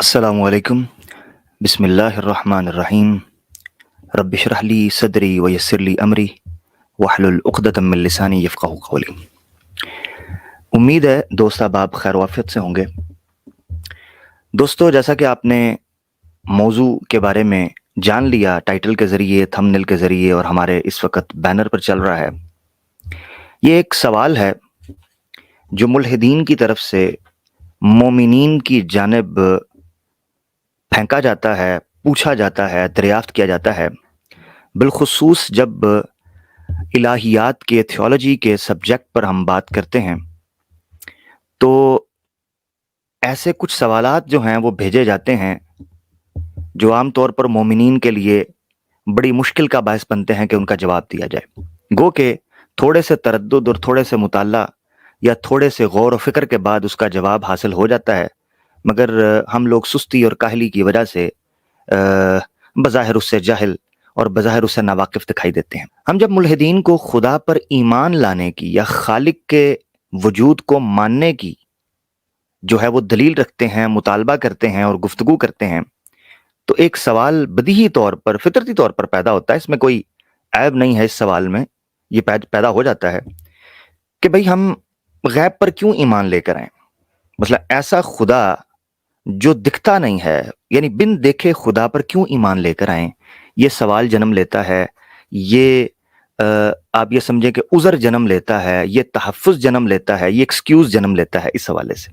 السلام علیکم بسم اللہ الرحمن الرحیم رب اشرح لی صدری ویسر لی امری واحلل عقدۃ من لسانی یفقہوا قولی۔ امید ہے دوست احباب خیر وافیت سے ہوں گے۔ دوستو، جیسا کہ آپ نے موضوع کے بارے میں جان لیا ٹائٹل کے ذریعے، تھمبنیل کے ذریعے، اور ہمارے اس وقت بینر پر چل رہا ہے، یہ ایک سوال ہے جو ملحدین کی طرف سے مومنین کی جانب پھینکا جاتا ہے، پوچھا جاتا ہے، دریافت کیا جاتا ہے، بالخصوص جب الہیات کے تھیولوجی کے سبجیکٹ پر ہم بات کرتے ہیں تو ایسے کچھ سوالات جو ہیں وہ بھیجے جاتے ہیں جو عام طور پر مومنین کے لیے بڑی مشکل کا باعث بنتے ہیں کہ ان کا جواب دیا جائے۔ گو کہ تھوڑے سے تردد اور تھوڑے سے مطالعہ یا تھوڑے سے غور و فکر کے بعد اس کا جواب حاصل ہو جاتا ہے، مگر ہم لوگ سستی اور کاہلی کی وجہ سے بظاہر اس سے جاہل اور بظاہر اس سے ناواقف دکھائی دیتے ہیں۔ ہم جب ملحدین کو خدا پر ایمان لانے کی یا خالق کے وجود کو ماننے کی جو ہے وہ دلیل رکھتے ہیں، مطالبہ کرتے ہیں اور گفتگو کرتے ہیں، تو ایک سوال بدیہی طور پر، فطرتی طور پر پیدا ہوتا ہے، اس میں کوئی عیب نہیں ہے، اس سوال میں یہ پیدا ہو جاتا ہے کہ بھئی ہم غیب پر کیوں ایمان لے کر آئیں؟ مثلا ایسا خدا جو دکھتا نہیں ہے، یعنی بن دیکھے خدا پر کیوں ایمان لے کر آئیں؟ یہ سوال جنم لیتا ہے، یہ آپ یہ سمجھیں کہ عذر جنم لیتا ہے، یہ تحفظ جنم لیتا ہے، یہ ایکسکیوز جنم لیتا ہے اس حوالے سے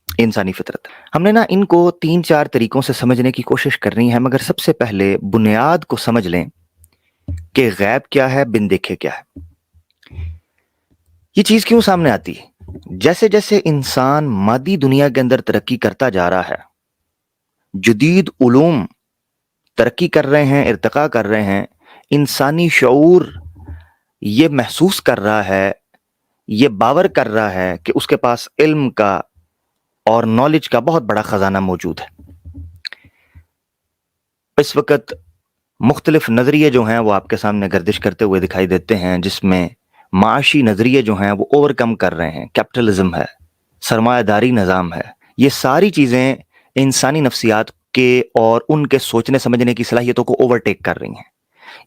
انسانی فطرت۔ ہم نے ان کو 3-4 طریقوں سے سمجھنے کی کوشش کرنی ہے، مگر سب سے پہلے بنیاد کو سمجھ لیں کہ غیب کیا ہے، بن دیکھے کیا ہے۔ یہ چیز کیوں سامنے آتی ہے؟ جیسے جیسے انسان مادی دنیا کے اندر ترقی کرتا جا رہا ہے، جدید علوم ترقی کر رہے ہیں، ارتقاء کر رہے ہیں، انسانی شعور یہ محسوس کر رہا ہے، یہ باور کر رہا ہے کہ اس کے پاس علم کا اور نالج کا بہت بڑا خزانہ موجود ہے۔ اس وقت مختلف نظریے جو ہیں وہ آپ کے سامنے گردش کرتے ہوئے دکھائی دیتے ہیں، جس میں معاشی نظریے جو ہیں وہ اوور کم کر رہے ہیں، کیپٹلزم ہے، سرمایہ داری نظام ہے، یہ ساری چیزیں انسانی نفسیات کے اور ان کے سوچنے سمجھنے کی صلاحیتوں کو اوورٹیک کر رہی ہیں۔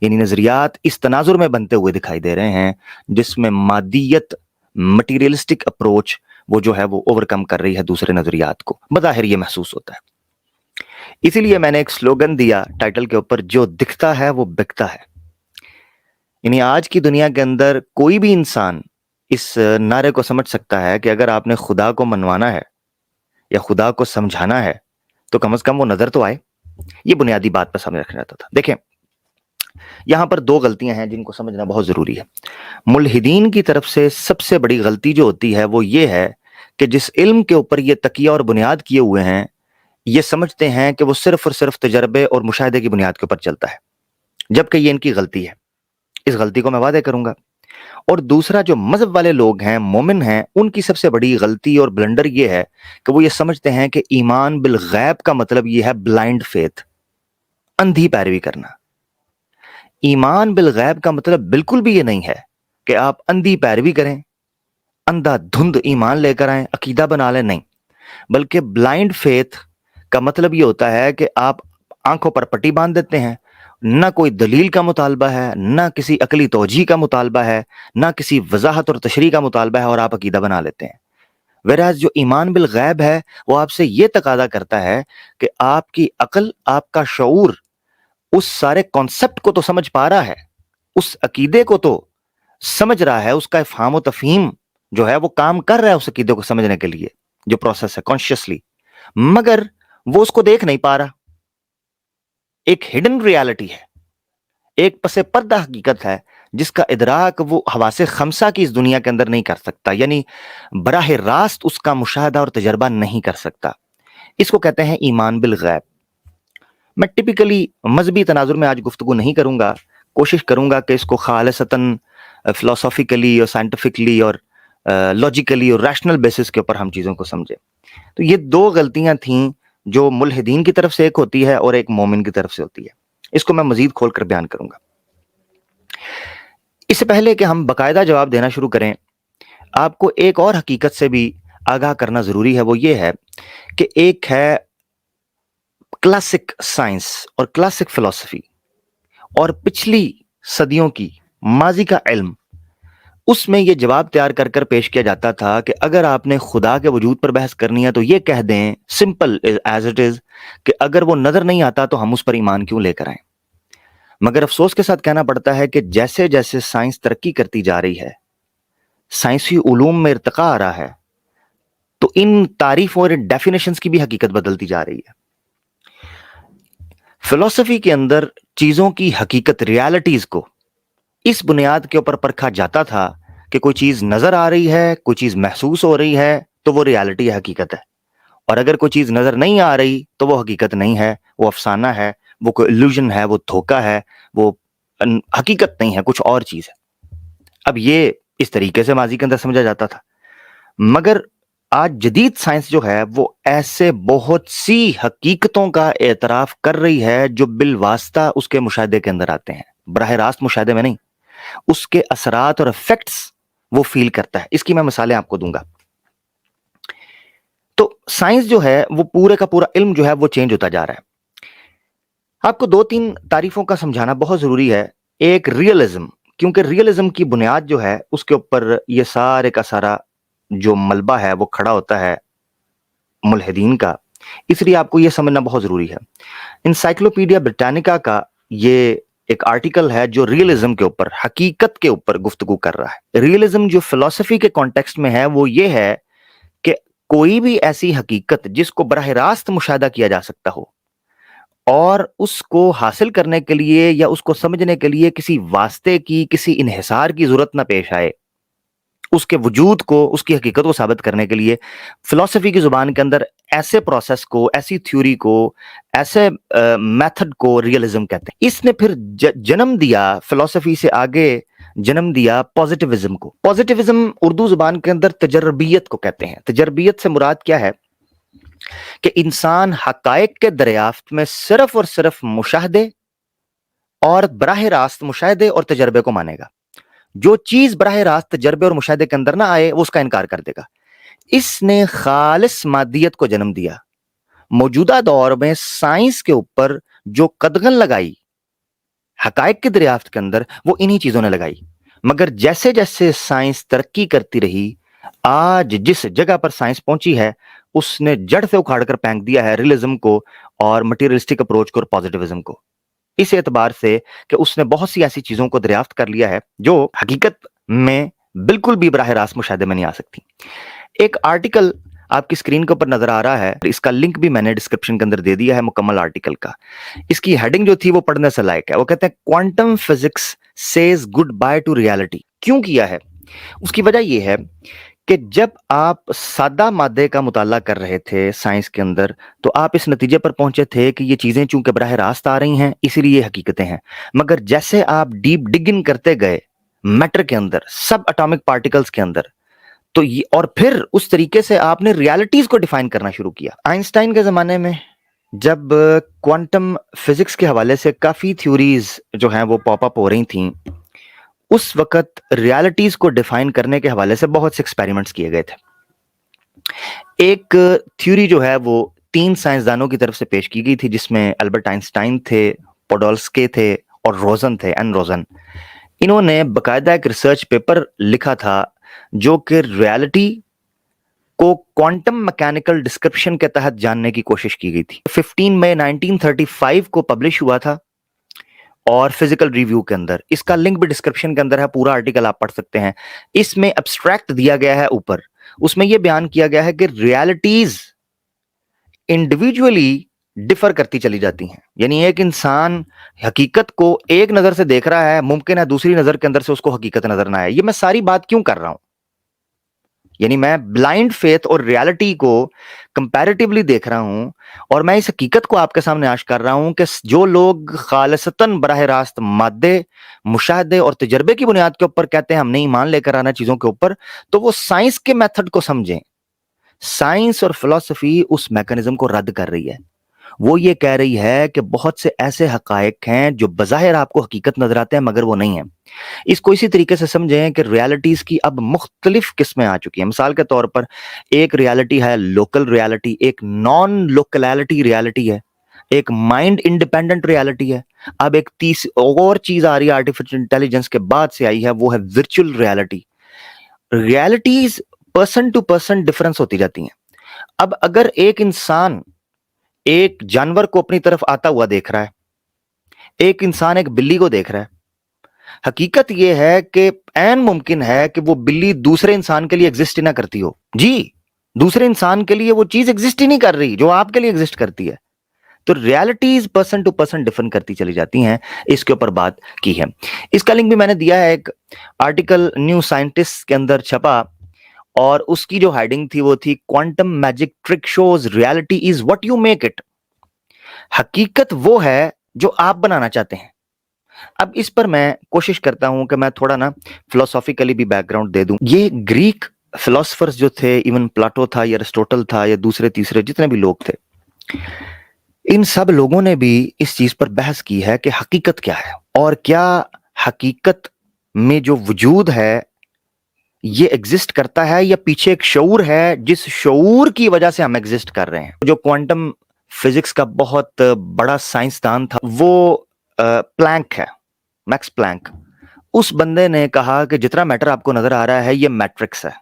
یعنی نظریات اس تناظر میں بنتے ہوئے دکھائی دے رہے ہیں جس میں مادیت، مٹیریلسٹک اپروچ وہ جو ہے وہ اوور کم کر رہی ہے دوسرے نظریات کو، بظاہر یہ محسوس ہوتا ہے۔ اسی لیے میں نے ایک سلوگن دیا ٹائٹل کے اوپر، جو دکھتا ہے وہ بکتا ہے۔ یعنی آج کی دنیا کے اندر کوئی بھی انسان اس نعرے کو سمجھ سکتا ہے کہ اگر آپ نے خدا کو منوانا ہے یا خدا کو سمجھانا ہے تو کم از کم وہ نظر تو آئے۔ یہ بنیادی بات پر سمجھ رکھنا چاہتا تھا۔ دیکھیں، یہاں پر 2 غلطیاں ہیں جن کو سمجھنا بہت ضروری ہے۔ ملحدین کی طرف سے سب سے بڑی غلطی جو ہوتی ہے وہ یہ ہے کہ جس علم کے اوپر یہ تکیہ اور بنیاد کیے ہوئے ہیں، یہ سمجھتے ہیں کہ وہ صرف اور صرف تجربے اور مشاہدے کی بنیاد کے اوپر چلتا ہے، جبکہ یہ ان کی غلطی ہے۔ اس غلطی کو میں واضح کروں گا۔ اور دوسرا، جو مذہب والے لوگ ہیں، مومن ہیں، ان کی سب سے بڑی غلطی اور بلنڈر یہ ہے کہ وہ یہ سمجھتے ہیں کہ ایمان بالغیب کا مطلب یہ ہے بلائنڈ فیتھ، اندھی پیروی کرنا۔ ایمان بالغیب کا مطلب بالکل بھی یہ نہیں ہے کہ آپ اندھی پیروی کریں، اندھا دھند ایمان لے کر آئیں، عقیدہ بنا لیں، نہیں، بلکہ بلائنڈ فیتھ کا مطلب یہ ہوتا ہے کہ آپ آنکھوں پر پٹی باندھ دیتے ہیں، نہ کوئی دلیل کا مطالبہ ہے، نہ کسی عقلی توجیہ کا مطالبہ ہے، نہ کسی وضاحت اور تشریح کا مطالبہ ہے، اور آپ عقیدہ بنا لیتے ہیں۔ ویراز جو ایمان بالغیب ہے وہ آپ سے یہ تقاضا کرتا ہے کہ آپ کی عقل، آپ کا شعور اس سارے کانسیپٹ کو تو سمجھ پا رہا ہے، اس عقیدے کو تو سمجھ رہا ہے، اس کا افہام و تفہیم جو ہے وہ کام کر رہا ہے اس عقیدے کو سمجھنے کے لیے، جو پروسیس ہے کانشیسلی، مگر وہ اس کو دیکھ نہیں پا رہا۔ ایک ہڈن ریالٹی ہے، ایک پس پردہ حقیقت ہے جس کا ادراک وہ حواس خمسہ کی اس دنیا کے اندر نہیں کر سکتا، یعنی براہ راست اس کا مشاہدہ اور تجربہ نہیں کر سکتا۔ اس کو کہتے ہیں ایمان بالغیب۔ میں ٹپیکلی مذہبی تناظر میں آج گفتگو نہیں کروں گا، کوشش کروں گا کہ اس کو خالصتاً فلسافیکلی اور سائنٹیفکلی اور لاجیکلی اور ریشنل بیسس کے اوپر ہم چیزوں کو سمجھیں۔ تو یہ 2 غلطیاں تھیں جو ملحدین کی طرف سے ایک ہوتی ہے اور ایک مومن کی طرف سے ہوتی ہے۔ اس کو میں مزید کھول کر بیان کروں گا۔ اس سے پہلے کہ ہم باقاعدہ جواب دینا شروع کریں، آپ کو ایک اور حقیقت سے بھی آگاہ کرنا ضروری ہے، وہ یہ ہے کہ ایک ہے क्लासिक साइंस और क्लासिक फिलॉसफी और पिछली सदियों की माजी का इल्म, उसमें ये जवाब तैयार कर कर पेश किया जाता था कि अगर आपने खुदा के वजूद पर बहस करनी है तो ये कह दें सिंपल एज इट इज कि अगर वो नजर नहीं आता तो हम उस पर ईमान क्यों लेकर आए। मगर अफसोस के साथ कहना पड़ता है कि जैसे जैसे साइंस तरक्की करती जा रही है, साइंसी उलूम में इर्तिका आ रहा है, तो इन तारीफ और डेफिनेशंस की भी हकीकत बदलती जा रही है। फिलॉसफी के अंदर चीजों की हकीकत, रियलिटीज को इस बुनियाद के ऊपर परखा जाता था कि कोई चीज नजर आ रही है, कोई चीज महसूस हो रही है तो वो रियलिटी है, हकीकत है। और अगर कोई चीज नजर नहीं आ रही तो वो हकीकत नहीं है, वो अफसाना है, वो कोई इल्यूजन है, वो धोखा है, वो हकीकत नहीं है, कुछ और चीज है। अब ये इस तरीके से माजी के अंदर समझा जाता था। मगर आज जदीद साइंस जो है वो ऐसे बहुत सी हकीकतों का एतराफ कर रही है जो बिलवास्ता उसके मुशाहदे के अंदर आते हैं, बराह रास्त मुशाहदे में नहीं, उसके असरात और इफेक्ट्स वो फील करता है। इसकी मैं मिसालें आपको दूंगा। तो साइंस जो है वो पूरे का पूरा इल्म जो है वो चेंज होता जा रहा है। आपको दो तीन तारीफों का समझाना बहुत जरूरी है। एक रियलिज्म, क्योंकि रियलिज्म की बुनियाद जो है उसके ऊपर ये सारे का सारा जो मलबा है वो खड़ा होता है मुल्हिदीन का, इसलिए आपको ये समझना बहुत जरूरी है। इंसाइक्लोपीडिया ब्रिटानिका का ये एक आर्टिकल है जो रियलिज्म के ऊपर, हकीकत के ऊपर गुफ्तगू कर रहा है। रियलिज्म जो फिलॉसफी के कॉन्टेक्स्ट में है वो ये है कि कोई भी ऐसी हकीकत जिसको बराह रास्त मुशाहदा किया जा सकता हो और उसको हासिल करने के लिए या उसको समझने के लिए किसी वास्ते की, किसी इन्हिसार की जरूरत ना पेश आए, उसके वजूद को, उसकी हकीकत को साबित करने के लिए फिलॉसफी की जुबान के अंदर ऐसे प्रोसेस को, ऐसी थ्योरी को, ऐसे मेथड को रियलिज्म कहते हैं। इसने फिर जन्म दिया, फिलॉसफी से आगे जन्म दिया पॉजिटिविज्म को। पॉजिटिविज्म उर्दू जुबान के अंदर तजर्बियत को कहते हैं। तजर्बियत से मुराद क्या है कि इंसान हकायक के दरियाफ्त में सिर्फ और सिर्फ मुशाहदे और बराह रास्त मुशाहदे और तजर्बे को मानेगा। जो चीज बराह रास्त तजर्बे और मुशाहदे के अंदर ना आए वो उसका इनकार कर देगा। इसने खालिस मादियत को जन्म दिया। मौजूदा दौर में साइंस के ऊपर जो कदगन लगाई हकायक के दरियाफ्त के अंदर, वो इन्हीं चीजों ने लगाई। मगर जैसे जैसे साइंस तरक्की करती रही, आज जिस जगह पर साइंस पहुंची है उसने जड़ से उखाड़ कर फेंक दिया है रियलिज्म को और मटीरियलिस्टिक अप्रोच को और पॉजिटिविज्म को। इस एतबार से कि उसने बहुत सी ऐसी चीजों को दरियाफ्त कर लिया है जो हकीकत में बिल्कुल भी बराह रास्त मुशाहदे में नहीं आ सकती। एक आर्टिकल आपकी स्क्रीन के ऊपर नजर आ रहा है, इसका लिंक भी मैंने डिस्क्रिप्शन के अंदर दे दिया है मुकम्मल आर्टिकल का। इसकी हेडिंग जो थी वो पढ़ने से लायक है। वो कहते हैं quantum physics says good by two reality. क्यों किया है? उसकी वजह यह है कि जब आप सादा मादे का मुताला कर रहे थे साइंस के अंदर तो आप इस नतीजे पर पहुंचे थे कि ये चीजें चूंकि बराह रास्त आ रही हैं इसीलिए ये हकीकतें हैं। मगर जैसे आप डीप डिगिंग करते गए मैटर के अंदर, सब एटॉमिक पार्टिकल्स के अंदर, तो ये और फिर उस तरीके से आपने रियलिटीज को डिफाइन करना शुरू किया। आइंस्टाइन के जमाने में जब क्वांटम फिजिक्स के हवाले से काफी थ्योरीज जो हैं वो पॉप अप हो रही थी, उस वक्त रियलिटीज को डिफाइन करने के हवाले से बहुत से एक्सपेरिमेंट्स किए गए थे। एक थ्योरी जो है वो 3 साइंसदानों की तरफ से पेश की गई थी जिसमें अल्बर्ट आइंस्टाइन थे, पोडोल्स्की थे और रोजन थे, एन रोजन। इन्होंने बाकायदा एक रिसर्च पेपर लिखा था जो कि रियलिटी को क्वांटम मैकेनिकल डिस्क्रिप्शन के तहत जानने की कोशिश की गई थी। 15 मई 1935 को पब्लिश हुआ था और फिजिकल रिव्यू के अंदर। इसका लिंक भी डिस्क्रिप्शन के अंदर है, पूरा आर्टिकल आप पढ़ सकते हैं। इसमें एब्स्ट्रैक्ट दिया गया है ऊपर, उसमें यह बयान किया गया है कि रियलिटीज इंडिविजुअली डिफर करती चली जाती हैं। यानी एक इंसान हकीकत को एक नजर से देख रहा है, मुमकिन है दूसरी नजर के अंदर से उसको हकीकत नजर ना आए। ये मैं सारी बात क्यों कर रहा हूं? यानी मैं ब्लाइंड फेथ और रियलिटी को कंपैरेटिवली देख रहा हूं और मैं इस हकीकत को आपके सामने आश कर रहा हूं कि जो लोग खालिसतन बराह रास्त मादे, मुशाहदे और तजर्बे की बुनियाद के ऊपर कहते हैं हम नहीं ईमान लेकर आना चीजों के ऊपर, तो वो साइंस के मेथड को समझें। साइंस और फिलॉसफी उस मैकेनिज्म को रद्द कर रही है। वो ये कह रही है कि बहुत से ऐसे हकायक हैं जो बज़ाहिर आपको हकीकत नजर आते हैं मगर वो नहीं है। इसको इसी तरीके से समझें कि रियलिटीज की अब मुख्तलिफ किस्में आ चुकी हैं। मिसाल के तौर पर एक रियलिटी है लोकल रियलिटी, एक नॉन लोकलिटी रियलिटी है। एक माइंड इंडिपेंडेंट रियलिटी है। अब एक और चीज आ रही है आर्टिफिशियल इंटेलिजेंस के बाद से आई है, वो है virtual reality. Realities person to person difference होती जाती हैं। अब अगर एक इंसान एक जानवर को अपनी तरफ आता हुआ देख रहा है, एक इंसान एक बिल्ली को देख रहा है, हकीकत यह है कि ऐन मुमकिन है कि वो बिल्ली दूसरे इंसान के लिए एग्जिस्ट ही ना करती हो। जी, दूसरे इंसान के लिए वो चीज एग्जिस्ट ही नहीं कर रही जो आपके लिए एग्जिस्ट करती है। तो realities person to person different करती चली जाती हैं, इसके ऊपर बात की है। इसका लिंक भी मैंने दिया है, एक आर्टिकल न्यू साइंटिस्ट के अंदर छपा, और उसकी जो हेडिंग थी वो थी quantum magic trick shows reality is what you make it. हकीकत वो है जो आप बनाना चाहते हैं। अब इस पर मैं कोशिश करता हूं कि मैं थोड़ा ना फिलोसॉफिकली भी बैकग्राउंड दे दूं। ये ग्रीक फिलोसफर्स जो थे, इवन प्लाटो था या एरिस्टोटल था या दूसरे तीसरे जितने भी लोग थे, इन सब लोगों ने भी इस चीज पर बहस की है कि हकीकत क्या है, और क्या हकीकत में जो वजूद है ये एग्जिस्ट करता है, या पीछे एक शऊर है जिस शऊर की वजह से हम एग्जिस्ट कर रहे हैं। जो क्वांटम फिजिक्स का बहुत बड़ा साइंसदान था वो प्लैंक है, मैक्स प्लैंक। उस बंदे ने कहा कि जितना मैटर आपको नजर आ रहा है ये मैट्रिक्स है।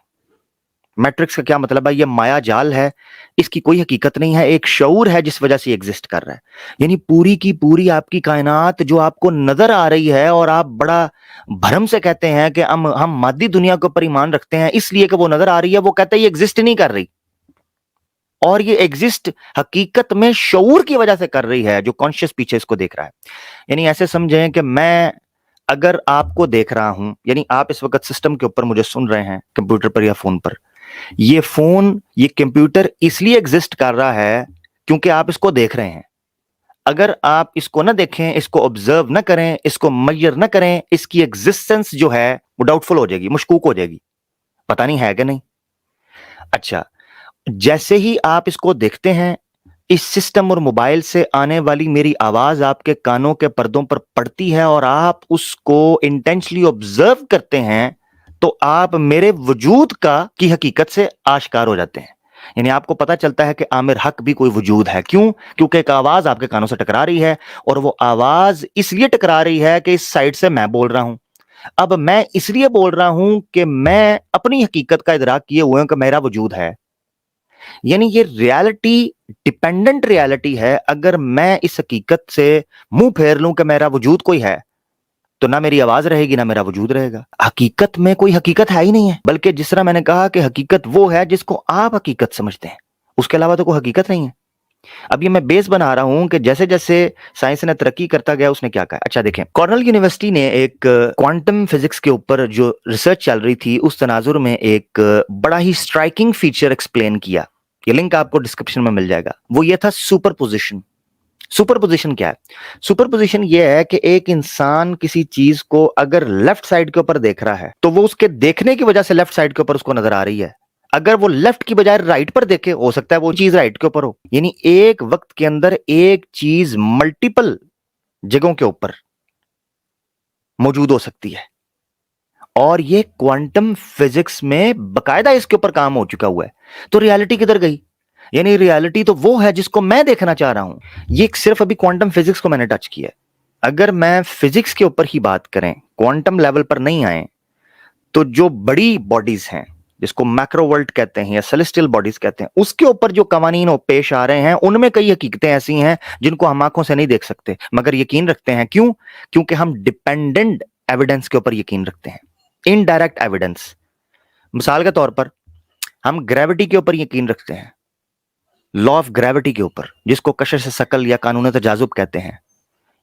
मैट्रिक्स का क्या मतलब है? ये माया जाल है, इसकी कोई हकीकत नहीं है, एक शऊर है जिस वजह से एग्जिस्ट कर रहा है। यानी पूरी की पूरी आपकी कायनात जो आपको नजर आ रही है, और आप बड़ा भरम से कहते हैं कि हम मादी दुनिया के ऊपर ईमान रखते हैं इसलिए कि वो नजर आ रही है, वो कहता है ये एग्जिस्ट नहीं कर रही, और ये एग्जिस्ट हकीकत में शऊर की वजह से कर रही है जो कॉन्शियस पीछे इसको देख रहा है। यानी ऐसे समझें कि मैं अगर आपको देख रहा हूं, यानी आप इस वक्त सिस्टम के ऊपर मुझे सुन रहे हैं कंप्यूटर पर या फोन पर, ये फोन ये कंप्यूटर इसलिए एग्जिस्ट कर रहा है क्योंकि आप इसको देख रहे हैं। अगर आप इसको ना देखें, इसको ऑब्जर्व ना करें, इसको मेजर ना करें, इसकी एग्जिस्टेंस जो है वो डाउटफुल हो जाएगी, मशकूक हो जाएगी, पता नहीं है कि नहीं। अच्छा, जैसे ही आप इसको देखते हैं, इस सिस्टम और मोबाइल से आने वाली मेरी आवाज आपके कानों के पर्दों पर पड़ती है और आप उसको इंटेंशनली ऑब्जर्व करते हैं, तो आप मेरे वजूद की हकीकत से आश्कार हो जाते हैं। यानी आपको पता चलता है कि आमिर हक भी कोई वजूद है। क्यों? क्योंकि एक आवाज आपके कानों से टकरा रही है, और वो आवाज इसलिए टकरा रही है कि इस साइड से मैं बोल रहा हूं। अब मैं इसलिए बोल रहा हूं कि मैं अपनी हकीकत का इदराक किए हुए हूं कि मेरा वजूद है। यानी ये रियलिटी डिपेंडेंट रियलिटी है। अगर मैं इस हकीकत से मुंह फेर लूं कि मेरा वजूद कोई है, तो ना मेरी आवाज रहेगी ना मेरा वजूद रहेगा। हकीकत में कोई हकीकत है ही नहीं है, बल्कि जिस तरह मैंने कहा कि हकीकत वो है जिसको आप हकीकत समझते हैं, उसके अलावा तो कोई हकीकत नहीं है। अब ये मैं बेस बना रहा हूं कि जैसे जैसे साइंस ने तरक्की करता गया उसने क्या कहा। अच्छा देखें, कॉर्नेल यूनिवर्सिटी ने एक क्वांटम फिजिक्स के ऊपर जो रिसर्च चल रही थी उस तनाजुर में एक बड़ा ही स्ट्राइकिंग फीचर एक्सप्लेन किया। ये लिंक आपको डिस्क्रिप्शन में मिल जाएगा। वो ये था सुपर पोजिशन। सुपर पोजिशन क्या है? सुपर पोजिशन ये है कि एक इंसान किसी चीज को अगर लेफ्ट साइड के ऊपर देख रहा है तो वो उसके देखने की वजह से लेफ्ट साइड के ऊपर उसको नजर आ रही है। अगर वो लेफ्ट की बजाय राइट पर देखे, हो सकता है वो चीज राइट के ऊपर हो। यानी एक वक्त के अंदर एक चीज मल्टीपल जगहों के ऊपर मौजूद हो सकती है, और ये क्वांटम फिजिक्स में बकायदा इसके ऊपर काम हो चुका हुआ है। तो रियलिटी किधर गई? यानी रियलिटी तो वो है जिसको मैं देखना चाह रहा हूं। ये सिर्फ अभी क्वांटम फिजिक्स को मैंने टच किया है। अगर मैं फिजिक्स के ऊपर ही बात करें, क्वांटम लेवल पर नहीं आए, तो जो बड़ी बॉडीज हैं जिसको मैक्रो वर्ल्ड कहते हैं या सेलेस्टियल बॉडीज कहते हैं, उसके ऊपर जो कवानीन पेश आ रहे हैं उनमें कई हकीकतें ऐसी हैं जिनको हम आंखों से नहीं देख सकते, मगर यकीन रखते हैं। क्यों? क्योंकि हम डिपेंडेंट एविडेंस के ऊपर यकीन रखते हैं, इनडायरेक्ट एविडेंस। मिसाल के तौर पर हम ग्रेविटी के ऊपर यकीन रखते हैं, लॉ ऑफ ग्रेविटी के ऊपर, जिसको कशिश शकल या कानून तजाजुब कहते हैं।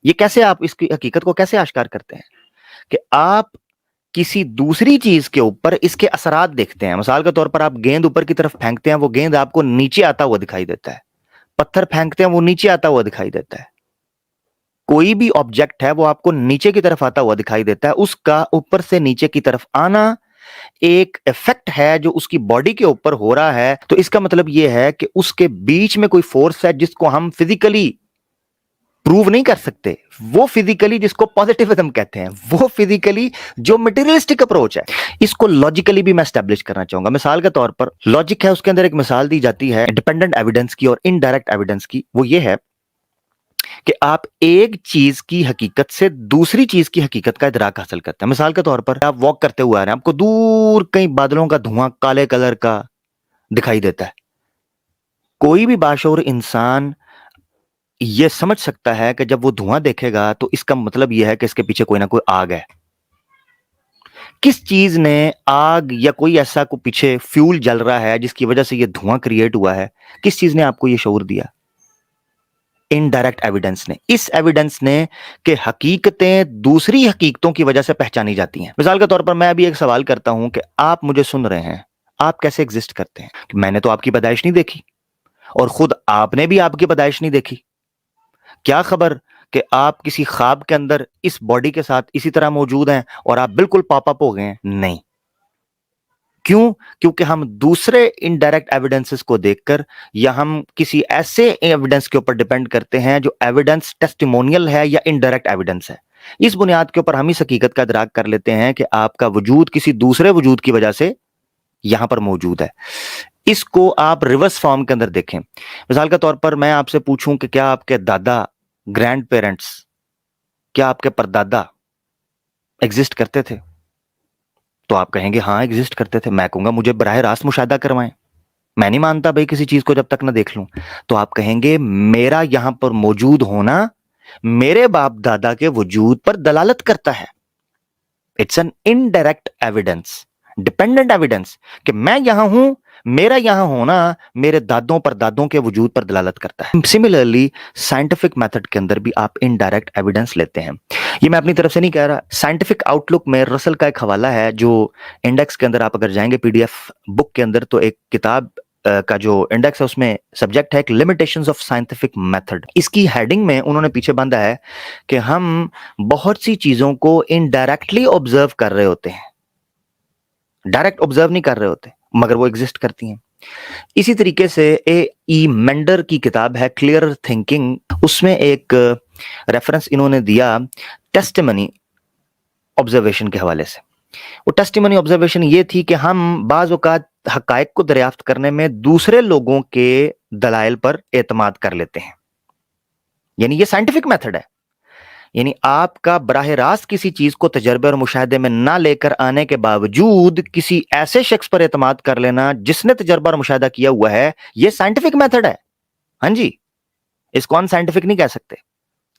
ये कैसे आप इसकी हकीकत को कैसे आश्कार करते हैं कि आप किसी दूसरी चीज के ऊपर इसके असरात देखते हैं। मिसाल के तौर पर आप गेंद ऊपर की तरफ फेंकते हैं, वो गेंद आपको नीचे आता हुआ दिखाई देता है। पत्थर फेंकते हैं, वो नीचे आता हुआ दिखाई देता है। कोई भी ऑब्जेक्ट है वो आपको नीचे की तरफ आता हुआ दिखाई देता है। उसका ऊपर से नीचे की तरफ आना एक इफेक्ट है जो उसकी बॉडी के ऊपर हो रहा है। तो इसका मतलब यह है कि उसके बीच में कोई फोर्स है जिसको हम फिजिकली प्रूव नहीं कर सकते। वो फिजिकली, जिसको पॉजिटिविज्म कहते हैं, वो फिजिकली जो मटेरियलिस्टिक अप्रोच है, इसको लॉजिकली भी मैं एस्टैब्लिश करना चाहूंगा। मिसाल के तौर पर लॉजिक है, उसके अंदर एक मिसाल दी जाती है डिपेंडेंट एविडेंस की और इनडायरेक्ट एविडेंस की। वो ये है کہ آپ ایک چیز کی حقیقت سے دوسری چیز کی حقیقت کا ادراک حاصل کرتے ہیں. مثال کے طور پر آپ واک کرتے ہوئے آ رہے ہیں, آپ کو دور کہیں بادلوں کا دھواں کالے کلر کا دکھائی دیتا ہے. کوئی بھی باشعور انسان یہ سمجھ سکتا ہے کہ جب وہ دھواں دیکھے گا تو اس کا مطلب یہ ہے کہ اس کے پیچھے کوئی نہ کوئی آگ ہے. کس چیز نے آگ یا کوئی ایسا کو پیچھے فیول جل رہا ہے جس کی وجہ سے یہ دھواں کریٹ ہوا ہے, کس چیز نے آپ کو یہ شعور دیا؟ انڈائریکٹ ایویڈنس نے. اس ایویڈنس نے کہ حقیقتیں دوسری حقیقتوں کی وجہ سے پہچانی جاتی ہیں. مثال کے طور پر میں ابھی ایک سوال کرتا ہوں کہ آپ مجھے سن رہے ہیں, آپ کیسے ایگزسٹ کرتے ہیں؟ میں نے تو آپ کی پیدائش نہیں دیکھی اور خود آپ نے بھی آپ کی پیدائش نہیں دیکھی. کیا خبر کہ آپ کسی خواب کے اندر اس باڈی کے ساتھ اسی طرح موجود ہیں اور آپ بالکل پاپ اپ ہو گئے ہیں؟ نہیں. کیوں؟ کیونکہ ہم دوسرے انڈائریکٹ ایویڈنسز کو دیکھ کر یا ہم کسی ایسے ایویڈنس کے اوپر ڈیپینڈ کرتے ہیں جو ایویڈنس ٹیسٹیمونیل ہے یا انڈائریکٹ ایویڈنس ہے. اس بنیاد کے اوپر ہم اس حقیقت کا ادراک کر لیتے ہیں کہ آپ کا وجود کسی دوسرے وجود کی وجہ سے یہاں پر موجود ہے. اس کو آپ ریورس فارم کے اندر دیکھیں. مثال کے طور پر میں آپ سے پوچھوں کہ کیا آپ کے دادا, گرینڈ پیرنٹس, کیا آپ کے پردادا ایگزسٹ کرتے تھے؟ تو آپ کہیں گے ہاں ایگزسٹ کرتے تھے. میں کہوں گا مجھے براہ راست مشاہدہ کروائیں. میں نہیں مانتا بھائی کسی چیز کو جب تک نہ دیکھ لوں. تو آپ کہیں گے میرا یہاں پر موجود ہونا میرے باپ دادا کے وجود پر دلالت کرتا ہے. It's an indirect evidence, dependent evidence کہ میں یہاں ہوں, میرا یہاں ہونا میرے دادوں پر دادوں کے وجود پر دلالت کرتا ہے. سملرلی سائنٹیفک میتھڈ کے اندر بھی آپ انڈائریکٹ ایویڈنس لیتے ہیں. یہ میں اپنی طرف سے نہیں کہہ رہا. سائنٹیفک آؤٹ لک میں رسل کا ایک حوالہ ہے جو انڈیکس کے اندر آپ اگر جائیں گے پی ڈی ایف بک کے اندر تو ایک کتاب کا جو انڈیکس ہے اس میں سبجیکٹ ہے لمیٹیشنز آف سائنٹیفک میتھڈ. اس کی ہیڈنگ میں انہوں نے پیچھے باندھا ہے کہ ہم بہت سی چیزوں کو انڈائریکٹلی آبزرو کر رہے ہوتے ہیں, ڈائریکٹ آبزرو نہیں کر رہے ہوتے مگر وہ ایگزسٹ کرتی ہیں. اسی طریقے سے اے ای مینڈر کی کتاب ہے کلیئر تھنکنگ, اس میں ایک ریفرنس انہوں نے دیا ٹیسٹیمنی آبزرویشن کے حوالے سے. وہ ٹیسٹیمنی آبزرویشن یہ تھی کہ ہم بعض اوقات حقائق کو دریافت کرنے میں دوسرے لوگوں کے دلائل پر اعتماد کر لیتے ہیں. یعنی یہ سائنٹیفک میتھڈ ہے. یعنی آپ کا براہ راست کسی چیز کو تجربے اور مشاہدے میں نہ لے کر آنے کے باوجود کسی ایسے شخص پر اعتماد کر لینا جس نے تجربہ اور مشاہدہ کیا ہوا ہے, یہ سائنٹیفک میتھڈ ہے. ہاں جی, اس کو ہم سائنٹیفک نہیں کہہ سکتے.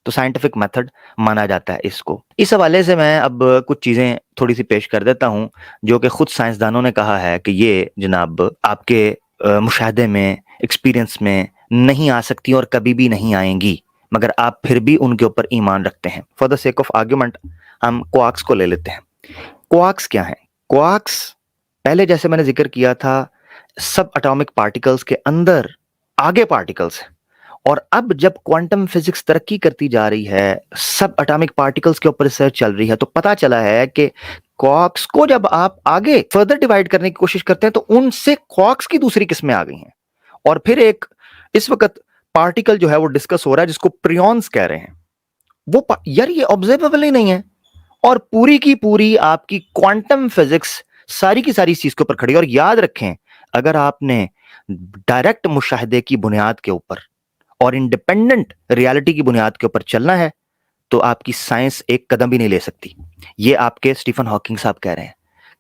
تو سائنٹیفک میتھڈ مانا جاتا ہے اس کو. اس حوالے سے میں اب کچھ چیزیں تھوڑی سی پیش کر دیتا ہوں جو کہ خود سائنسدانوں نے کہا ہے کہ یہ جناب آپ کے مشاہدے میں, ایکسپیرینس میں نہیں آ سکتی اور کبھی بھی نہیں آئیں گی, مگر آپ پھر بھی ان کے اوپر ایمان رکھتے ہیں. For the sake of argument ہم کوارکس کو لے لیتے ہیں. کوارکس کیا ہیں؟ کوارکس پہلے جیسے میں نے ذکر کیا تھا سب اٹامک پارٹیکلز کے اندر آگے پارٹیکلز ہیں, اور اب جب کوانٹم فزکس ترقی کرتی جا رہی ہے, سب اٹامک پارٹیکلز کے اوپر ریسرچ چل رہی ہے, تو پتا چلا ہے کہ کوارکس کو جب آپ آگے فردر ڈیوائڈ کرنے کی کوشش کرتے ہیں تو ان سے کوارکس کی دوسری قسمیں آ گئی ہیں. اور پھر ایک اس وقت پارٹیکل جو ہے وہ ڈسکس ہو رہا ہے جس کو پریونز کہہ رہے ہیں. وہ یار یہ آبزرویبل ہی نہیں ہے, اور پوری کی پوری آپ کی کوانٹم فزکس ساری کی ساری اس چیز کے اوپر کھڑی ہے. اور یاد رکھیں اگر آپ نے ڈائریکٹ مشاہدے کی بنیاد کے اوپر اور انڈیپینڈنٹ ریالٹی کی بنیاد کے اوپر چلنا ہے تو آپ کی سائنس ایک قدم بھی نہیں لے سکتی. یہ آپ کے اسٹیفن ہاکنگ صاحب کہہ رہے ہیں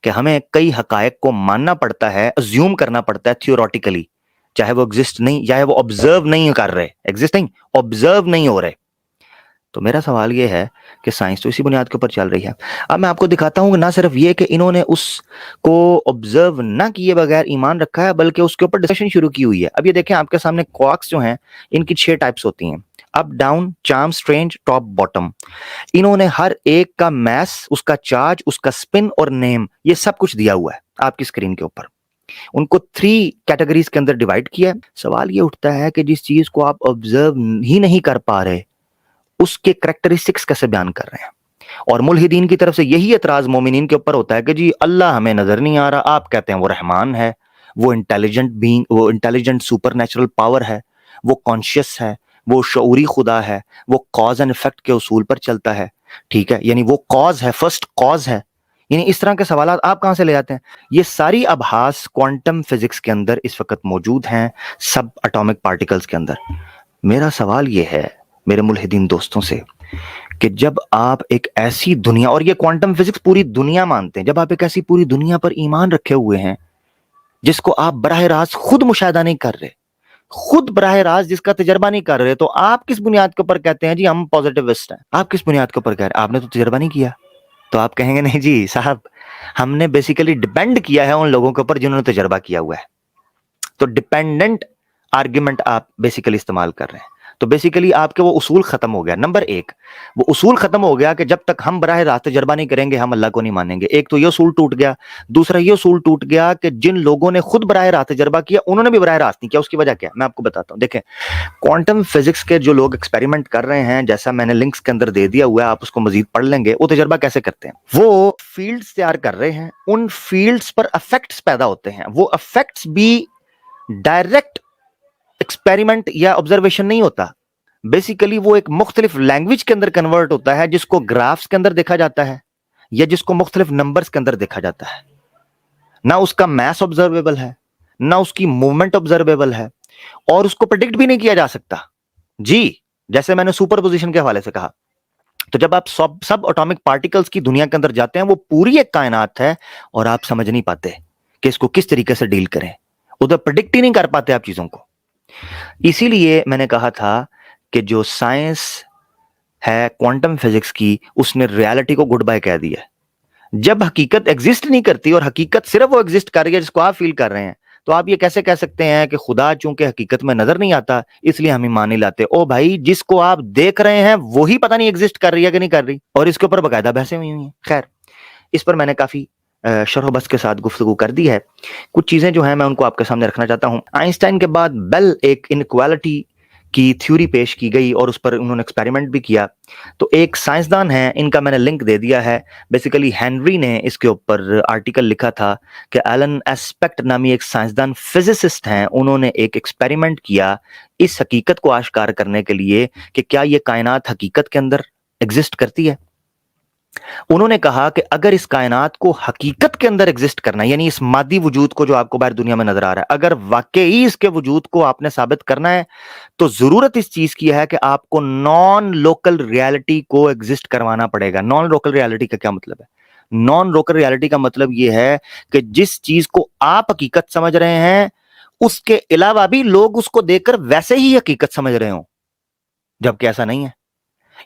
کہ ہمیں کئی حقائق کو ماننا پڑتا ہے, ازیوم کرنا پڑتا ہے تھیوریٹیکلی, چاہے وہ ایگزسٹ نہیں, چاہے وہ آبزرو نہیں کر رہے, ایگزسٹ نہیں آبزرو نہیں ہو رہے. تو میرا سوال یہ ہے کہ سائنس تو اسی بنیاد کے اوپر چل رہی ہے. اب میں آپ کو دکھاتا ہوں کہ نہ صرف یہ کہ انہوں نے اس کو آبزرو نہ کیے بغیر ایمان رکھا ہے بلکہ اس کے اوپر ڈسکشن شروع کی ہوئی ہے. اب یہ دیکھیں آپ کے سامنے کوارکس جو ہیں ان کی 6 ٹائپس ہوتی ہیں, up, down, charm, strange, top, bottom. انہوں نے ہر ایک کا میس, اس کا چارج, اس کا اسپن اور نیم یہ سب کچھ دیا ہوا ہے آپ کی اسکرین کے اوپر. ان کو 3 کیٹیگریز کے اندر ڈیوائڈ کیا ہے. سوال یہ اٹھتا ہے کہ جس چیز کو آپ آبزرو ہی نہیں کر پا رہے اس کے کریکٹرسٹکس کیسے بیان کر رہے ہیں. اور ملحدین کی طرف سے یہی اعتراض مومنین کے اوپر ہوتا ہے کہ جی اللہ ہمیں نظر نہیں آ رہا, آپ کہتے ہیں وہ رحمان ہے, وہ انٹیلیجنٹ بینگ, وہ انٹیلیجنٹ سپر نیچرل پاور ہے, وہ کانشیس ہے, وہ شعوری خدا ہے, وہ کاز اینڈ افیکٹ کے اصول پر چلتا ہے. ٹھیک ہے, یعنی وہ کاز ہے, فرسٹ کاز ہے. یعنی اس طرح کے سوالات آپ کہاں سے لے جاتے ہیں؟ یہ ساری ابحاث کوانٹم فزکس کے اندر اس وقت موجود ہیں, سب اٹامک پارٹیکلز کے اندر. میرا سوال یہ ہے, मेरे मुल्हिदीन दोस्तों से कि जब आप एक ऐसी दुनिया, और ये क्वांटम फिजिक्स पूरी दुनिया मानते हैं, जब आप एक ऐसी पूरी दुनिया पर ईमान रखे हुए हैं जिसको आप बराह रास्त खुद मुशाहिदा नहीं कर रहे, खुद बराह रास्त जिसका तजर्बा नहीं कर रहे, तो आप किस बुनियाद के ऊपर कहते हैं जी हम पॉजिटिविस्ट हैं? आप किस बुनियाद के ऊपर कह रहे हैं? आपने तो तजर्बा नहीं किया। तो आप कहेंगे नहीं जी साहब, हमने बेसिकली डिपेंड किया है उन लोगों के ऊपर जिन्होंने तजर्बा किया हुआ है। तो डिपेंडेंट आर्ग्यूमेंट आप बेसिकली इस्तेमाल कर रहे हैं। तो बेसिकली आपके वो उसूल खत्म हो गया। नंबर एक, वो उसूल खत्म हो गया कि जब तक हम बराह रास्त तजर्बा नहीं करेंगे हम अल्लाह को नहीं मानेंगे। एक तो ये उसूल टूट गया। दूसरा ये उसूल टूट गया कि जिन लोगों ने खुद बराह रास्त तजर्बा किया उन्होंने भी बराह रास्त नहीं किया। उसकी वजह क्या है मैं आपको बताता हूं। देखें, क्वांटम फिजिक्स के जो लोग एक्सपेरिमेंट कर रहे हैं, जैसा मैंने लिंक्स के अंदर दे दिया हुआ है, आप उसको मजीद पढ़ लेंगे। वो तजर्बा कैसे करते हैं? वो फील्ड्स तैयार कर रहे हैं, उन फील्ड्स पर इफेक्ट्स पैदा होते हैं। वो इफेक्ट्स भी डायरेक्ट एक्सपेरिमेंट या ऑब्जर्वेशन नहीं होता। बेसिकली वो एक मुख्तलिफ लैंग्वेज के अंदर कन्वर्ट होता है, जिसको ग्राफ्स के अंदर देखा जाता है या जिसको मुख्तलिफ नंबर्स के अंदर देखा जाता है। ना उसका मैथ ऑब्जर्वेबल है, ना उसकी मूवमेंट ऑब्जर्वेबल है, और उसको प्रेडिक्ट भी नहीं किया जा सकता जी। जैसे मैंने सुपर पोजिशन के हवाले से कहा, तो जब आप सब एटॉमिक पार्टिकल्स की दुनिया के अंदर जाते हैं, वो पूरी एक कायनात है और आप समझ नहीं पाते कि इसको किस तरीके से डील करें। उधर प्रेडिक्ट ही नहीं कर पाते आप चीजों को। इसीलिए मैंने कहा था कि जो साइंस है क्वांटम फिजिक्स की, उसने रियलिटी को गुड बाय कह दिया। जब हकीकत एग्जिस्ट नहीं करती और हकीकत सिर्फ वो एग्जिस्ट कर रही है जिसको आप फील कर रहे हैं, तो आप ये कैसे कह सकते हैं कि खुदा चूंकि हकीकत में नजर नहीं आता इसलिए हम ईमान नहीं लाते? ओ भाई, जिसको आप देख रहे हैं वही पता नहीं एग्जिस्ट कर रही है कि नहीं कर रही, और इसके ऊपर बाकायदा बहसें हुई हैं। खैर, इस पर मैंने काफी शरह बस के साथ गुफ्तगू कर दी है। कुछ चीजें जो हैं मैं उनको आपके सामने रखना चाहता हूं। आइंस्टाइन के बाद बेल एक इनइक्वालिटी की थ्योरी पेश की गई और उस पर उन्होंने एक्सपेरिमेंट भी किया। तो एक साइंसदान है, इनका मैंने लिंक दे दिया है। बेसिकली हेनरी ने इसके ऊपर आर्टिकल लिखा था कि एलन एस्पेक्ट नामी एक साइंसदान फिजिसिस्ट हैं, उन्होंने एक एक्सपेरिमेंट किया इस हकीकत को आश्कार करने के लिए कि क्या ये कायनात हकीकत के अंदर एग्जिस्ट करती है। उन्होंने कहा कि अगर इस कायनात को हकीकत के अंदर एग्जिस्ट करना, यानी इस मादी वजूद को जो आपको बाहर दुनिया में नजर आ रहा है, अगर वाकई इसके वजूद को आपने साबित करना है, तो जरूरत इस चीज की है कि आपको नॉन लोकल रियलिटी को एग्जिस्ट करवाना पड़ेगा। नॉन लोकल रियलिटी का क्या मतलब है? नॉन लोकल रियलिटी का मतलब यह है कि जिस चीज को आप हकीकत समझ रहे हैं उसके अलावा भी लोग उसको देखकर वैसे ही हकीकत समझ रहे हो, जबकि ऐसा नहीं है।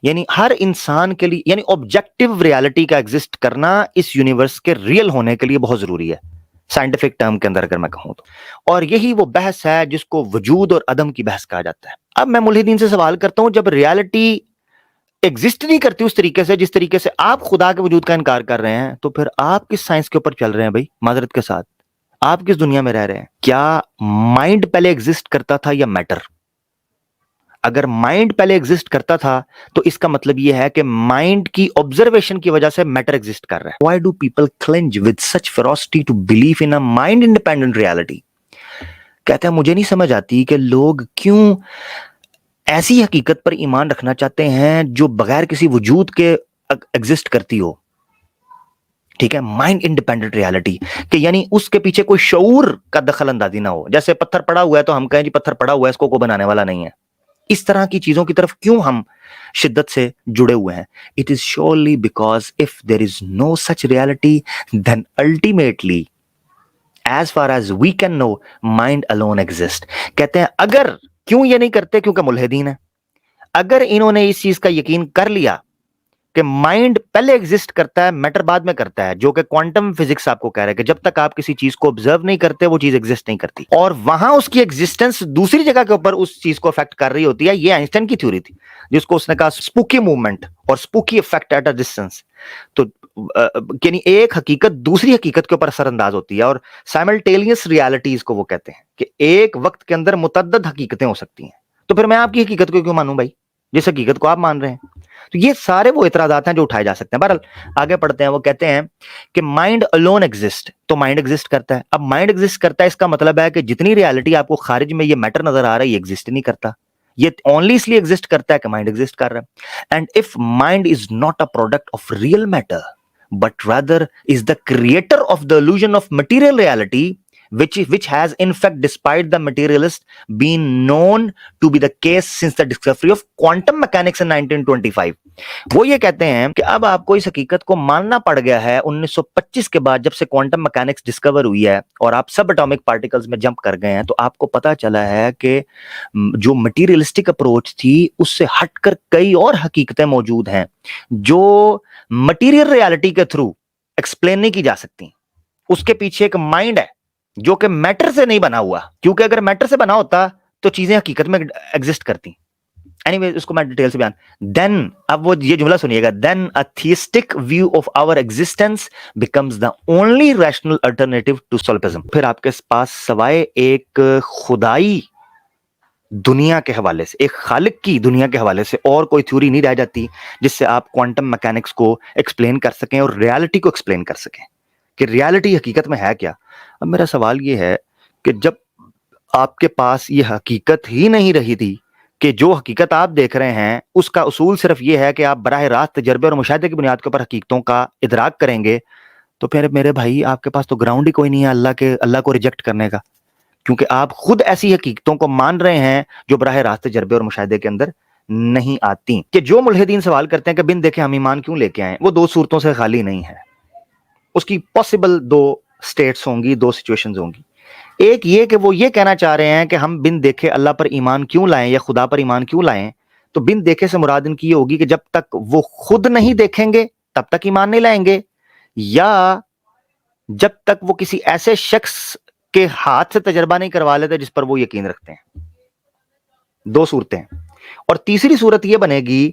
यानी हर इंसान के लिए, यानी ऑब्जेक्टिव रियलिटी का एग्जिस्ट करना इस यूनिवर्स के रियल होने के लिए बहुत जरूरी है, साइंटिफिक टर्म के अंदर अगर मैं कहूं तो। और यही वो बहस है जिसको वजूद और अदम की बहस कहा जाता है। अब मैं मुल्हिदीन से सवाल करता हूं, जब रियलिटी एग्जिस्ट नहीं करती उस तरीके से जिस तरीके से आप खुदा के वजूद का इनकार कर रहे हैं, तो फिर आप किस साइंस के ऊपर चल रहे हैं भाई? माजरत के साथ, आप किस दुनिया में रह रहे हैं? क्या माइंड पहले एग्जिस्ट करता था या मैटर? अगर माइंड पहले एग्जिस्ट करता था तो इसका मतलब यह है कि माइंड की ऑब्जर्वेशन की वजह से मैटर एग्जिस्ट कर रहा है। Why do people cling with such ferocity to believe in a mind independent reality? कहते हैं मुझे नहीं समझ आती कि लोग क्यों ऐसी हकीकत पर ईमान रखना चाहते हैं जो बगैर किसी वजूद के एग्जिस्ट करती हो। ठीक है, माइंड इंडिपेंडेंट रियलिटी कि यानी उसके पीछे कोई शऊर का दखल अंदाजी ना हो। जैसे पत्थर पड़ा हुआ है तो हम कहें जी पत्थर पड़ा हुआ है, इसको कोई बनाने वाला नहीं है। इस तरह की चीजों की तरफ क्यों हम शिद्दत से जुड़े हुए हैं? It is surely because if there is no such reality then ultimately as far as we can know mind alone exist. कहते हैं अगर, क्यों ये नहीं करते? क्योंकि मुल्हिदीन है। अगर इन्होंने इस चीज का यकीन कर लिया कि माइंड पहले एग्जिस्ट करता है, मैटर बाद में करता है, जो कि क्वांटम फिजिक्स आपको कह रहा है कि जब तक आप किसी चीज को ऑब्जर्व नहीं करते वो चीज एग्जिस्ट नहीं करती, और वहां उसकी एग्जिस्टेंस दूसरी जगह के ऊपर उस चीज को अफेक्ट कर रही होती है। ये आइंस्टाइन की थ्योरी थी जिसको उसने कहा स्पूकी मूवमेंट और spooky effect at a distance. तो यानी एक हकीकत दूसरी हकीकत के ऊपर असरअंदाज होती है, और साइमल्टेनियस रियलिटीज को वो कहते हैं कि एक वक्त के अंदर मुतअद्दिद हकीकतें हो सकती हैं। तो फिर मैं आपकी हकीकत को क्यों मानूं भाई, जिस हकीकत को आप मान रहे हैं? तो ये सारे वो इतराजात हैं जो उठाए जा सकते हैं। बहरहाल आगे पढ़ते हैं। वो कहते हैं कि माइंड अलोन एग्जिस्ट, तो माइंड एग्जिस्ट करता है। अब माइंड एग्जिस्ट करता है, इसका मतलब है कि जितनी रियलिटी आपको खारिज में ये मैटर नजर आ रहा है ये एग्जिस्ट नहीं करता। ये ओनली इसलिए एग्जिस्ट करता है कि माइंड एग्जिस्ट कर रहा है। And if mind is not a product of real matter but rather is the creator of the illusion of material reality, which has in fact despite the materialist been known to be the case since the discovery of quantum mechanics in 1925. वो ये कहते हैं कि अब आपको इस हकीकत को मानना पड़ गया है 1925 के बाद, जब से क्वांटम मैकेनिक्स डिस्कवर हुई है और आप सब एटॉमिक पार्टिकल्स में जंप कर गए हैं, तो आपको पता चला है कि जो मटीरियलिस्टिक अप्रोच थी उससे हटकर कई और हकीकतें मौजूद हैं जो मटीरियल रियलिटी के थ्रू एक्सप्लेन नहीं की जा सकती। उसके पीछे एक माइंड है जो कि मैटर से नहीं बना हुआ, क्योंकि अगर मैटर से बना होता तो चीजें हकीकत में एग्जिस्ट करती। एनीवे, उसको मैं डिटेल से बयान। देन, अब वो ये जुमला सुनिएगा, then a theistic view of our existence becomes the only rational alternative to solipsism. फिर आपके पास सवाए एक खुदाई दुनिया के हवाले से, एक खालिक की दुनिया के हवाले से और कोई थ्योरी नहीं रह जाती जिससे आप क्वांटम मैकेनिक्स को एक्सप्लेन कर सकें और रियलिटी को एक्सप्लेन कर सकें कि रियलिटी हकीकत में है क्या। अब मेरा सवाल ये है कि जब आपके पास ये हकीकत ही नहीं रही थी कि जो हकीकत आप देख रहे हैं उसका उसूल सिर्फ ये है कि आप बराह रास्त तजर्बे और मुशाहिदे की बुनियाद के ऊपर हकीकतों का इदराक करेंगे, तो फिर मेरे भाई आपके पास तो ग्राउंड ही कोई नहीं है अल्लाह को रिजेक्ट करने का, क्योंकि आप खुद ऐसी हकीकतों को मान रहे हैं जो बराह रास्त तजर्बे और मुशाहिदे के अंदर नहीं आती। कि जो मुल्हिदीन सवाल करते हैं कि बिन देखे हम ईमान क्यों लेके आए, वो दो सूरतों से खाली नहीं है। उसकी पॉसिबल दो स्टेट्स होंगी, दो सिचुएशंस होंगी। एक ये कि वो ये कहना चाह रहे हैं कि हम बिन देखे अल्लाह पर ईमान क्यों लाएं या खुदा पर ईमान क्यों लाएं, तो बिन देखे से मुराद इनकी ये होगी कि जब तक वो खुद नहीं देखेंगे तब तक ईमान नहीं लाएंगे, या जब तक वो किसी ऐसे शख्स के हाथ से तजर्बा नहीं करवा लेते जिस पर वो यकीन रखते हैं। दो सूरतें। और तीसरी सूरत ये बनेगी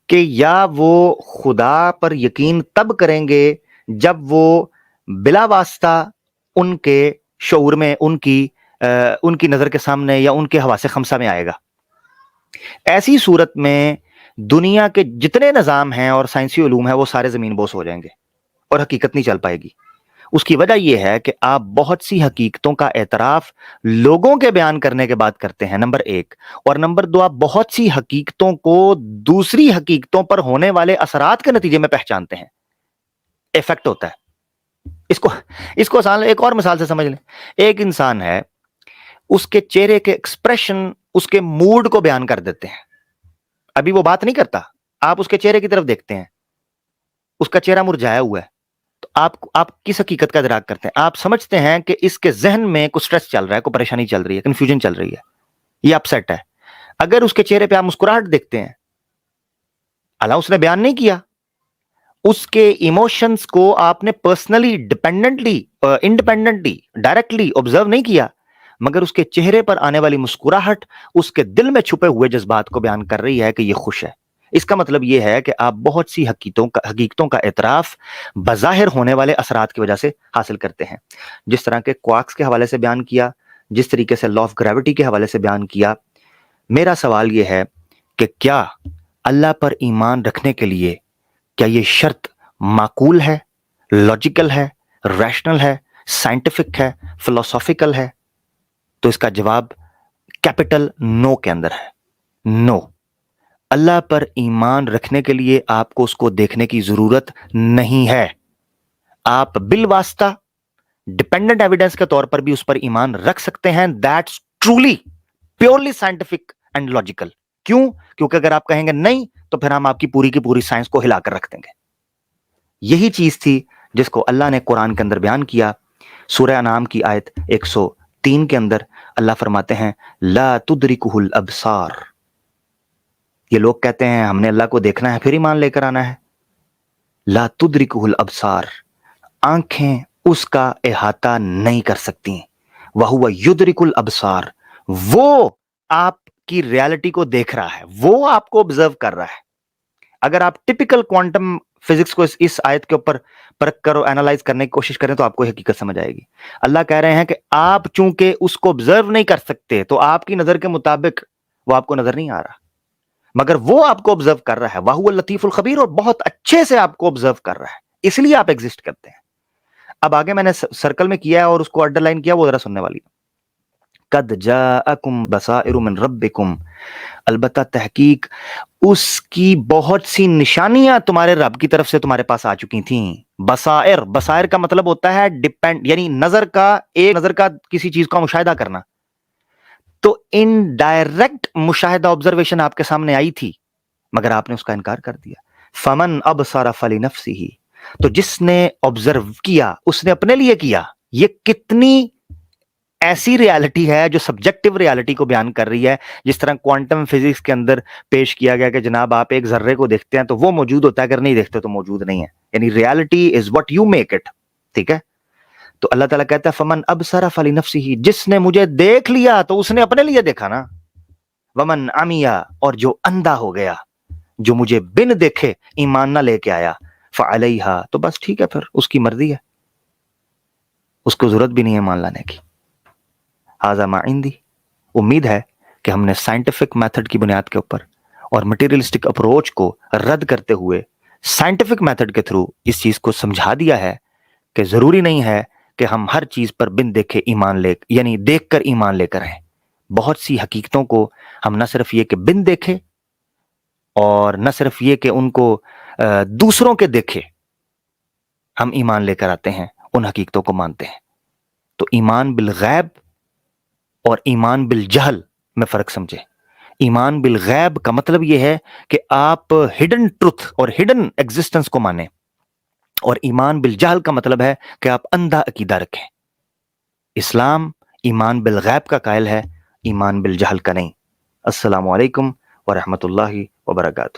कि या वो खुदा पर यकीन तब करेंगे जब वो बिला वास्ता उनके शऊर में, उनकी नजर के सामने या उनके हवासे खमसा में आएगा। ऐसी सूरत में दुनिया के जितने निजाम हैं और साइंसी उलूम है वो सारे जमीन बोस हो जाएंगे और हकीकत नहीं चल पाएगी। उसकी वजह यह है कि आप बहुत सी हकीकतों का एतराफ लोगों के बयान करने के बाद करते हैं, नंबर एक, और नंबर दो, आप बहुत सी हकीकतों को दूसरी हकीकतों पर होने वाले असरात के नतीजे में पहचानते हैं। इफेक्ट होता है। इसको आसान एक और मिसाल से समझ लें। एक इंसान है, उसके चेहरे के एक्सप्रेशन उसके मूड को बयान कर देते हैं। अभी वो बात नहीं करता, आप उसके चेहरे की तरफ देखते हैं, उसका चेहरा मुरझाया हुआ है, तो आप किस हकीकत का इदराक करते हैं? आप समझते हैं कि इसके जहन में कुछ स्ट्रेस चल रहा है, कोई परेशानी चल रही है, कंफ्यूजन चल रही है, ये अपसेट है। अगर उसके चेहरे पे आप मुस्कुराहट देखते हैं, अल्लाह उसने बयान नहीं किया, उसके इमोशंस को आपने पर्सनली इंडिपेंडेंटली डायरेक्टली ऑब्जर्व नहीं किया, मगर उसके चेहरे पर आने वाली मुस्कुराहट उसके दिल में छुपे हुए जज्बात को बयान कर रही है कि ये खुश है। इसका मतलब यह है कि आप बहुत सी हकीकतों का एतराफ बज़ाहिर होने वाले असरात की वजह से हासिल करते हैं। जिस तरह के क्वार्क्स के हवाले से बयान किया, जिस तरीके से लॉ ऑफ ग्रेविटी के हवाले से बयान किया। मेरा सवाल यह है कि क्या अल्लाह पर ईमान रखने के लिए क्या ये शर्त माकूल है, लॉजिकल है, रैशनल है, साइंटिफिक है, फिलोसॉफिकल है? तो इसका जवाब कैपिटल नो के अंदर है। नो। अल्लाह पर ईमान रखने के लिए आपको उसको देखने की जरूरत नहीं है। आप बिलवास्ता डिपेंडेंट एविडेंस के तौर पर भी उस पर ईमान रख सकते हैं। That's truly purely scientific and logical. क्यों? क्योंकि अगर आप कहेंगे नहीं तो फिर हम आपकी पूरी की पूरी साइंस को हिलाकर रख देंगे। यही चीज थी जिसको अल्लाह ने कुरान के अंदर बयान किया। सूरह अनाम की आयत 103 के अंदर अल्लाह फरमाते हैं, ला तुदरिकुहुल अबसार। ये लोग कहते हैं हमने अल्लाह को देखना है फिर ईमान लेकर आना है। ला तुदरिकुहुल अबसार, आंखें उसका इहाता नहीं कर सकती। वहुवा युदरिकुल अबसार, वो आपकी रियलिटी को देख रहा है, वो आपको ऑब्जर्व कर रहा है। अगर आप टिपिकल क्वांटम फिजिक्स को इस आयत के ऊपर परख कर एनालाइज करने की कोशिश करें तो आपको हकीकत समझ आएगी। अल्लाह कह रहे हैं कि आप चूंकि उसको ऑब्जर्व नहीं कर सकते तो आपकी नजर के मुताबिक वो आपको नजर नहीं आ रहा, मगर वो आपको ऑब्जर्व कर रहा है। वाहुवा लतीफुल खबीर, और बहुत अच्छे से आपको ऑब्जर्व कर रहा है, इसलिए आप एग्जिस्ट करते हैं। अब आगे मैंने सर्कल में किया है और उसको अंडरलाइन किया, वो जरा सुनने वाली है। قد جاءکم بصائر من ربکم، البتہ تحقیق اس کی بہت سی نشانیاں تمہارے رب کی طرف سے تمہارے پاس آ چکی تھیں۔ بصائر، بصائر کا مطلب ہوتا ہے ڈیپینڈ، یعنی نظر کا، ایک نظر کا کسی چیز کا مشاہدہ کرنا، تو ان ڈائریکٹ مشاہدہ آبزرویشن آپ کے سامنے آئی تھی مگر آپ نے اس کا انکار کر دیا۔ فمن ابصر فلنفسہ، تو جس نے آبزرو کیا اس نے اپنے لیے کیا۔ یہ کتنی ایسی ریالٹی ہے جو سبجیکٹو ریالٹی کو بیان کر رہی ہے، جس طرح کوانٹم فزکس کے اندر پیش کیا گیا کہ جناب آپ ایک ذرے کو دیکھتے ہیں تو وہ موجود ہوتا ہے، اگر نہیں دیکھتے تو موجود نہیں ہے، یعنی reality is what you make it, ٹھیک ہے؟ تو اللہ تعالیٰ کہتا ہے فمن ابصر فلنفسہ، جس نے مجھے دیکھ لیا تو اس نے اپنے لیے دیکھا نا، ومن عمیا، اور جو اندھا ہو گیا، جو مجھے بن دیکھے ایمان نہ لے کے آیا، فعلیہا، تو بس ٹھیک ہے، پھر اس کی مرضی ہے، اس کو ضرورت بھی نہیں ہے مان لانے کی۔ ھذا ما عندی، امید ہے کہ ہم نے سائنٹیفک میتھڈ کی بنیاد کے اوپر اور مٹیریلسٹک اپروچ کو رد کرتے ہوئے سائنٹیفک میتھڈ کے تھرو اس چیز کو سمجھا دیا ہے کہ ضروری نہیں ہے کہ ہم ہر چیز پر بن دیکھے ایمان لے، یعنی دیکھ کر ایمان لے کر ہیں۔ بہت سی حقیقتوں کو ہم نہ صرف یہ کہ بن دیکھے اور نہ صرف یہ کہ ان کو دوسروں کے دیکھے ہم ایمان لے کر آتے ہیں، ان حقیقتوں کو مانتے ہیں۔ تو ایمان بالغیب اور ایمان بالجہل میں فرق سمجھے۔ ایمان بالغیب کا مطلب یہ ہے کہ آپ ہڈن ٹروتھ اور ہڈن ایگزسٹنس کو مانیں، اور ایمان بالجہل کا مطلب ہے کہ آپ اندھا عقیدہ رکھیں۔ اسلام ایمان بالغیب کا قائل ہے، ایمان بالجہل کا نہیں۔ السلام علیکم ورحمۃ اللہ وبرکاتہ۔